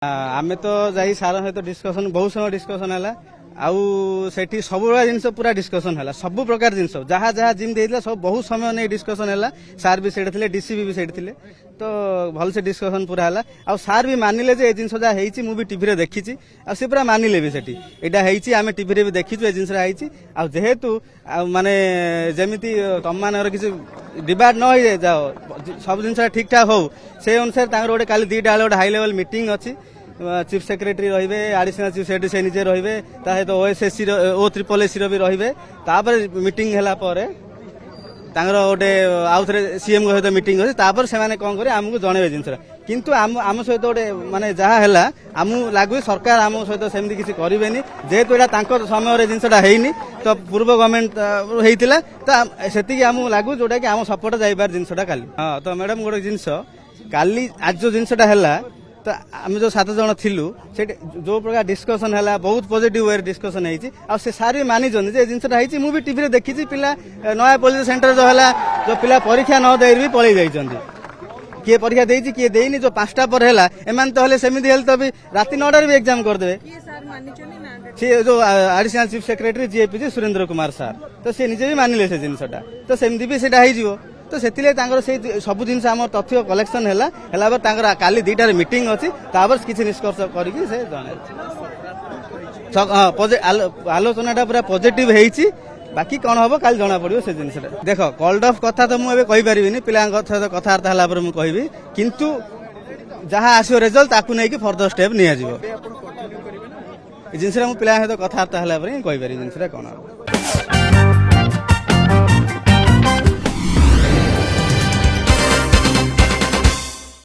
आमे तो जाई सार सहित डिस्कसन बहुत समय डिस्कसन है आउ सेठी सब जिन पूरा डिस्कसन है सब प्रकार जिन जहाँ जहाँ जिम देता सब बहुत समय नहीं डिस्कसन है सार भी सेठी थे डीसीपी भी सेठी थे तो भल से डिस्कसन पूरा है आ सार भी मानिले जे जिन जहाँ होती मुझे टीवी देखी आ सी पूरा मानिले भी सेठी यहाँ आम टीवी भी देखीचु ए जिनसा आ जेहेतु माने जमीती तुम मान किसी डिबेट न हो जाओ सब जिन ठीक ठाक हो से अनुसार गोटे काली दीटा गोटे हाई लेवल मीटिंग अच्छी चीफ सेक्रेटरी रहिबे एडिशनल चीफ सेक्रेटरी से निजे रहिबे ता सहित ओएसएससी ओ ट्रिपल एससी भी रहिबे तापर मीटिंग हैला परे तांगर गोटे आउ थे सीएम सहित मीटिंग अछि तापर से माने कोन करे हमकु जणेबे जिनसरा किंतु आम सहित गोटे माने जहा हैला आमु लागु सरकार आम सहित सेमति किछि करिवेनी जेहेतु एटा तांको समय रे जिनसटा हेइनी तो पूर्व गवर्नमेंट हेइतिला तो सेति कि आमु लागु जोटा कि आम सपोर्ट जाइबार जिनसटा काली हां तो मैडम गोटे जिनस काली आज जो जिनसटा हैला तो आम जो 7 जन थिलु से जो प्रकार डिस्कसन है बहुत पॉजिटिव वे डिस्कसन है सार भी मानी जिनसा है मुझे टीवी देखी पिला नया पुलिस सेंटर जो है जो पिला परीक्षा न दे भी पलि जाइछन्ति किए परीक्षा देइछि किए देइनि जो 5टा पर है एमान तो सेमती हेल्थ तो भी राति 9टार भी एग्जाम करदे सी जो एडिशनल चीफ सेक्रेटरी जीएपीजी सुरेंद्र कुमार सार तो सी निजे भी मानिले से जिनसटा तो सेमती भी सेटा हो तो से सब जिन तथ्य कलेक्शन है काली 2टार मीटिंग अच्छी किसी निष्कर्ष करके आलोचना पूरा पॉजिटिव है बाकी कौन हम काल जना पड़ो से जिन देख कॉल्ड ऑफ कथा तो मुझे कहीपरि पिला कथबार्ता है मुझे कहि किंतु जहाँ आसो रिजल्ट ताकू नहीं फर्दर स्टेप नि जिनस पिला सहित कथबार्ता है कहीपरि जिन कौन